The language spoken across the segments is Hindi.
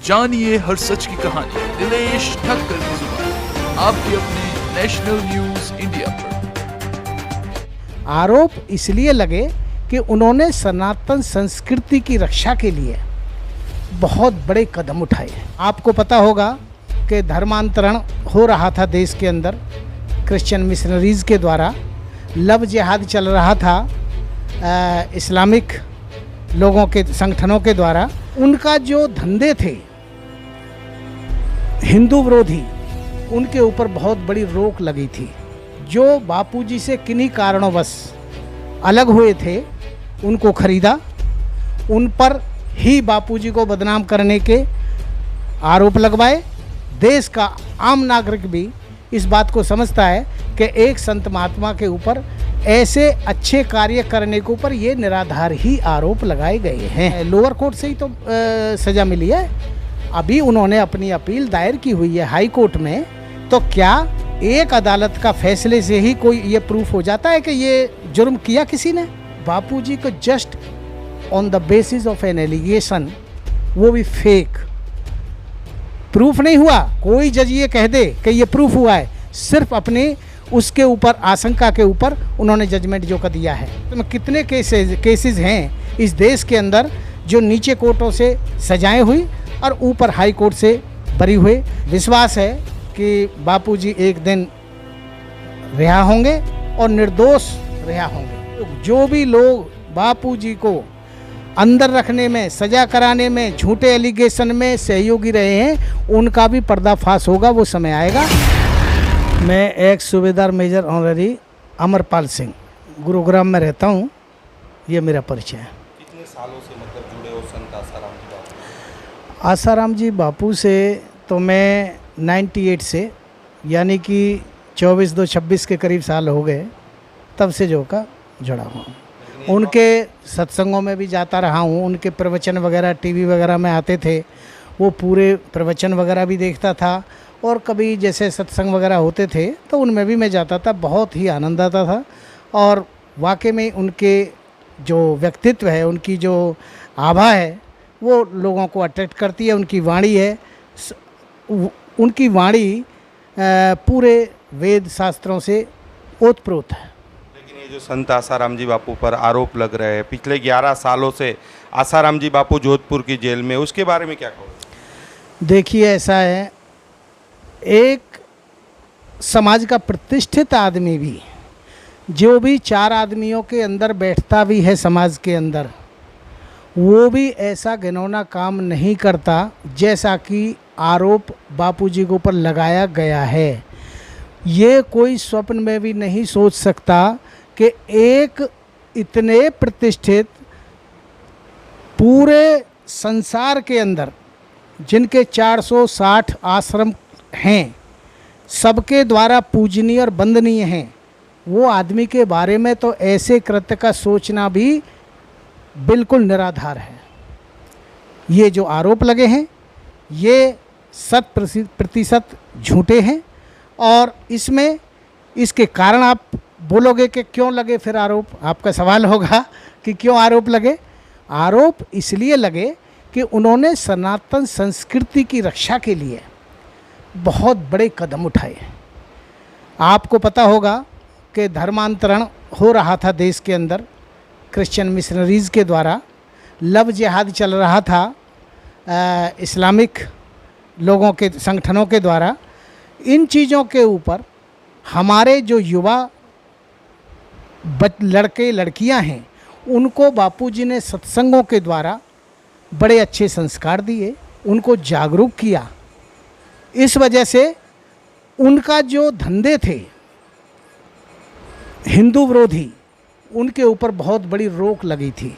जानिए हर सच की कहानी दिनेश ठक्कर की जुबान आपके अपने नेशनल न्यूज इंडिया पर। आरोप इसलिए लगे कि उन्होंने सनातन संस्कृति की रक्षा के लिए बहुत बड़े कदम उठाए। आपको पता होगा कि धर्मांतरण हो रहा था देश के अंदर, क्रिश्चियन मिशनरीज़ के द्वारा लव जिहाद चल रहा था इस्लामिक लोगों के संगठनों के द्वारा। उनका जो धंधे थे हिंदू विरोधी, उनके ऊपर बहुत बड़ी रोक लगी थी। जो बापूजी से किन्हीं कारणोंवश अलग हुए थे उनको खरीदा, उन पर ही बापूजी को बदनाम करने के आरोप लगवाए। देश का आम नागरिक भी इस बात को समझता है कि एक संत महात्मा के ऊपर ऐसे अच्छे कार्य करने के ऊपर ये निराधार ही आरोप लगाए गए हैं। लोअर कोर्ट से ही तो सज़ा मिली है। अभी उन्होंने अपनी अपील दायर की हुई है हाई कोर्ट में। तो क्या एक अदालत का फैसले से ही कोई ये प्रूफ हो जाता है कि ये जुर्म किया किसी ने? बापूजी को just on the basis of an allegation, वो भी फेक, प्रूफ नहीं हुआ। कोई जज ये कह दे कि ये प्रूफ हुआ है, सिर्फ अपने उसके ऊपर आशंका के ऊपर उन्होंने जजमेंट जो का दिया है। तो कितने केसेस हैं इस देश के अंदर जो नीचे कोर्टों से सजाएं हुई और ऊपर हाई कोर्ट से बरी हुए। विश्वास है कि बापूजी एक दिन रिहा होंगे और निर्दोष रिहा होंगे। जो भी लोग बापूजी को अंदर रखने में, सजा कराने में, झूठे एलिगेशन में सहयोगी रहे हैं, उनका भी पर्दाफाश होगा, वो समय आएगा। मैं एक सूबेदार मेजर ऑनररी अमरपाल सिंह गुरुग्राम में रहता हूँ। ये मेरा परिचय है। कितने सालों से मतलब जुड़े हो संत आसाराम जी बापू? आसाराम जी बापू से तो मैं 98 से, यानी कि 24-26 के करीब साल हो गए, तब से जो का जुड़ा हूँ। उनके सत्संगों में भी जाता रहा हूँ। उनके प्रवचन वगैरह टीवी वगैरह में आते थे, वो पूरे प्रवचन वगैरह भी देखता था। और कभी जैसे सत्संग वगैरह होते थे तो उनमें भी मैं जाता था। बहुत ही आनंद आता था। और वाकई में उनके जो व्यक्तित्व है, उनकी जो आभा है, वो लोगों को अट्रैक्ट करती है। उनकी वाणी है, उनकी वाणी पूरे वेद शास्त्रों से ओतप्रोत है। लेकिन ये जो संत आसाराम जी बापू पर आरोप लग रहे हैं पिछले 11 सालों से, आसाराम जी बापू जोधपुर की जेल में, उसके बारे में क्या कहो? देखिए, ऐसा है, एक समाज का प्रतिष्ठित आदमी भी, जो भी 4 आदमियों के अंदर बैठता भी है समाज के अंदर, वो भी ऐसा घिनौना काम नहीं करता जैसा कि आरोप बापूजी के ऊपर लगाया गया है। ये कोई स्वप्न में भी नहीं सोच सकता कि एक इतने प्रतिष्ठित पूरे संसार के अंदर जिनके 460 आश्रम हैं, सबके द्वारा पूजनीय और वंदनीय हैं, वो आदमी के बारे में तो ऐसे कृत्य का सोचना भी बिल्कुल निराधार है। ये जो आरोप लगे हैं ये 100% झूठे हैं। और इसमें इसके कारण आप बोलोगे कि क्यों लगे फिर आरोप? आपका सवाल होगा कि क्यों आरोप लगे। आरोप इसलिए लगे कि उन्होंने सनातन संस्कृति की रक्षा के लिए बहुत बड़े कदम उठाए। आपको पता होगा कि धर्मांतरण हो रहा था देश के अंदर, क्रिश्चियन मिशनरीज़ के द्वारा लव जिहाद चल रहा था इस्लामिक लोगों के संगठनों के द्वारा। इन चीज़ों के ऊपर हमारे जो युवा लड़के लड़कियां हैं, उनको बापूजी ने सत्संगों के द्वारा बड़े अच्छे संस्कार दिए, उनको जागरूक किया। इस वजह से उनका जो धंधे थे हिंदू विरोधी, उनके ऊपर बहुत बड़ी रोक लगी थी।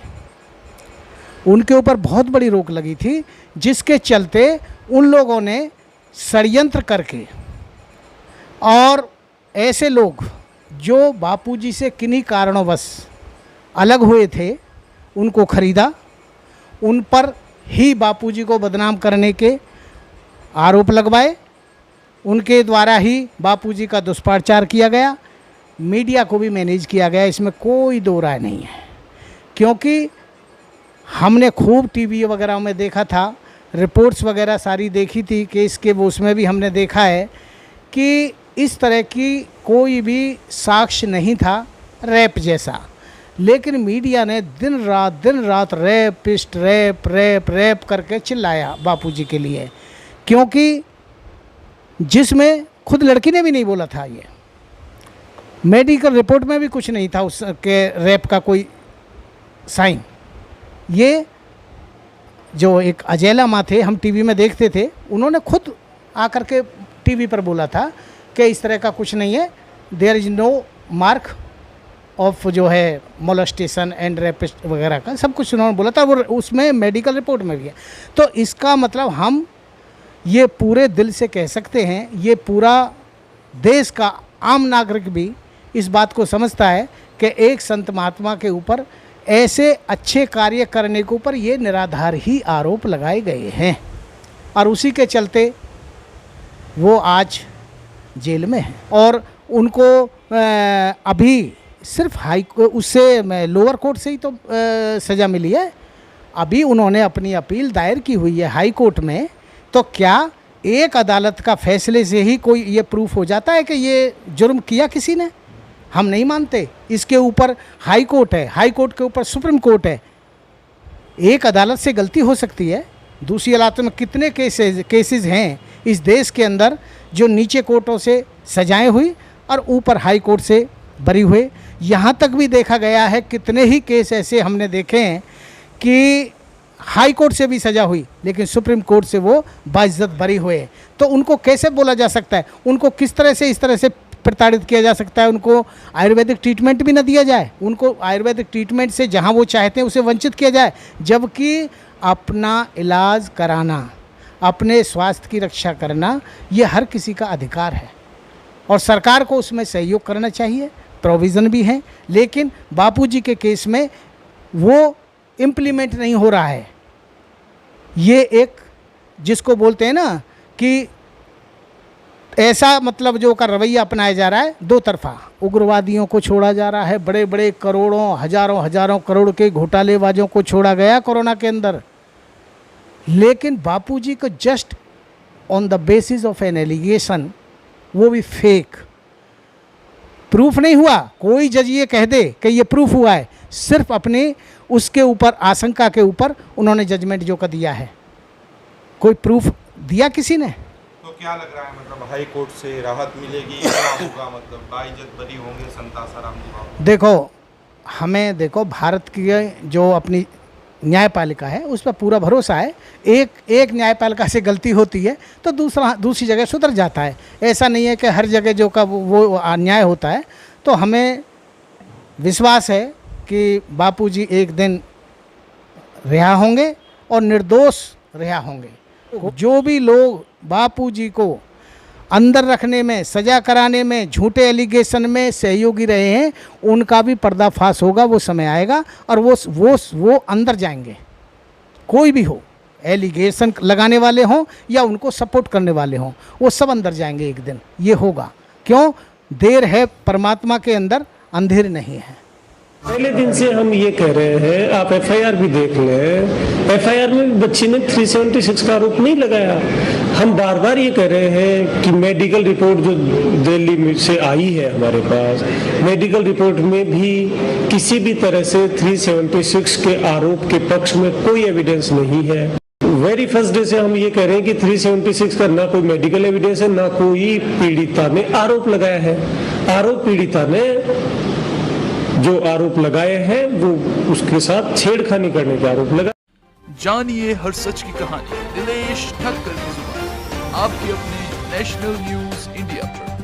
उनके ऊपर बहुत बड़ी रोक लगी थी, जिसके चलते उन लोगों ने षड्यंत्र करके और ऐसे लोग जो बापूजी से किन्हीं कारणोंवश अलग हुए थे उनको खरीदा, उन पर ही बापूजी को बदनाम करने के आरोप लगवाए, उनके द्वारा ही बापूजी का दुष्प्रचार किया गया, मीडिया को भी मैनेज किया गया। इसमें कोई दो राय नहीं है, क्योंकि हमने खूब टीवी वगैरह में देखा था, रिपोर्ट्स वगैरह सारी देखी थी केस के, वो उसमें भी हमने देखा है कि इस तरह की कोई भी साक्ष्य नहीं था रैप जैसा, लेकिन मीडिया ने दिन रात रैपिस्ट रैप करके चिल्लाया बापूजी के लिए, क्योंकि जिसमें खुद लड़की ने भी नहीं बोला था, ये मेडिकल रिपोर्ट में भी कुछ नहीं था उसके रैप का कोई साइन। ये जो एक अजेला माँ थे, हम टीवी में देखते थे, उन्होंने खुद आकर के टीवी पर बोला था कि इस तरह का कुछ नहीं है, there is no mark of जो है मोलेस्टेशन एंड रेपिस्ट वगैरह का, सब कुछ उन्होंने बोला था, वो उसमें मेडिकल रिपोर्ट में भी है। तो इसका मतलब हम ये पूरे दिल से कह सकते हैं, ये पूरा देश का आम नागरिक भी इस बात को समझता है कि एक संत महात्मा के ऊपर ऐसे अच्छे कार्य करने के ऊपर ये निराधार ही आरोप लगाए गए हैं, और उसी के चलते वो आज जेल में हैं। और उनको अभी सिर्फ उससे लोअर कोर्ट से ही तो सज़ा मिली है, अभी उन्होंने अपनी अपील दायर की हुई है हाई कोर्ट में। तो क्या एक अदालत का फैसले से ही कोई ये प्रूफ हो जाता है कि ये जुर्म किया किसी ने? हम नहीं मानते। इसके ऊपर हाई कोर्ट है, हाई कोर्ट के ऊपर सुप्रीम कोर्ट है। एक अदालत से गलती हो सकती है, दूसरी अदालत में कितने केसेस हैं इस देश के अंदर जो नीचे कोर्टों से सजाएं हुई और ऊपर हाई कोर्ट से बरी हुए। यहाँ तक भी देखा गया है, कितने ही केस ऐसे हमने देखे हैं कि हाई कोर्ट से भी सजा हुई लेकिन सुप्रीम कोर्ट से वो बाइज्जत बरी हुए। तो उनको कैसे बोला जा सकता है, उनको किस तरह से इस तरह से प्रताड़ित किया जा सकता है, उनको आयुर्वेदिक ट्रीटमेंट भी न दिया जाए, उनको आयुर्वेदिक ट्रीटमेंट से जहाँ वो चाहते हैं उसे वंचित किया जाए, जबकि अपना इलाज कराना, अपने स्वास्थ्य की रक्षा करना, ये हर किसी का अधिकार है और सरकार को उसमें सहयोग करना चाहिए। प्रोविज़न भी हैं, लेकिन बापूजी के केस में वो इम्प्लीमेंट नहीं हो रहा है। ये एक जिसको बोलते हैं ना कि ऐसा मतलब जो का रवैया अपनाया जा रहा है, दो तरफा। उग्रवादियों को छोड़ा जा रहा है, बड़े बड़े करोड़ों हजारों करोड़ के घोटालेबाजों को छोड़ा गया कोरोना के अंदर, लेकिन बापूजी को just on the basis of an allegation, वो भी फेक, प्रूफ नहीं हुआ। कोई जज ये कह दे कि ये प्रूफ हुआ है, सिर्फ अपने उसके ऊपर आशंका के ऊपर उन्होंने जजमेंट जो का दिया है, कोई प्रूफ दिया किसी ने? तो क्या लग रहा है, मतलब हाई कोर्ट से राहत मिलेगी, क्या होगा, मतलब बाइज्जत बरी होंगे संत आसाराम जी बापू? देखो भारत की जो अपनी न्यायपालिका है उस पर पूरा भरोसा है। एक न्यायपालिका से गलती होती है तो दूसरी जगह सुधर जाता है। ऐसा नहीं है कि हर जगह जो का वो अन्याय होता है। तो हमें विश्वास है कि बापूजी एक दिन रिहा होंगे और निर्दोष रिहा होंगे। जो भी लोग बापूजी को अंदर रखने में, सजा कराने में, झूठे एलिगेशन में सहयोगी रहे हैं, उनका भी पर्दाफाश होगा। वो समय आएगा और वो अंदर जाएंगे। कोई भी हो, एलिगेशन लगाने वाले हों या उनको सपोर्ट करने वाले हों, वो सब अंदर जाएंगे एक दिन। ये होगा। क्यों? देर है परमात्मा के अंदर, अंधेर नहीं है। पहले दिन से हम ये कह रहे हैं, आप एफआईआर भी देख लें, एफआईआर में बच्ची ने 376 का आरोप नहीं लगाया। हम बार बार ये कह रहे हैं कि मेडिकल रिपोर्ट जो दिल्ली से आई है हमारे पास, मेडिकल रिपोर्ट में भी किसी भी तरह से 376 के आरोप के पक्ष में कोई एविडेंस नहीं है। वेरी फर्स्ट डे से हम ये कह रहे हैं कि 376 का ना कोई मेडिकल एविडेंस है, ना कोई पीड़िता ने आरोप लगाया है। आरोप पीड़िता ने जो आरोप लगाए हैं वो उसके साथ छेड़खानी करने के आरोप लगा। जानिए हर सच की कहानी दिनेश ठक्कर की जुबान, आपके अपने नेशनल न्यूज इंडिया पर।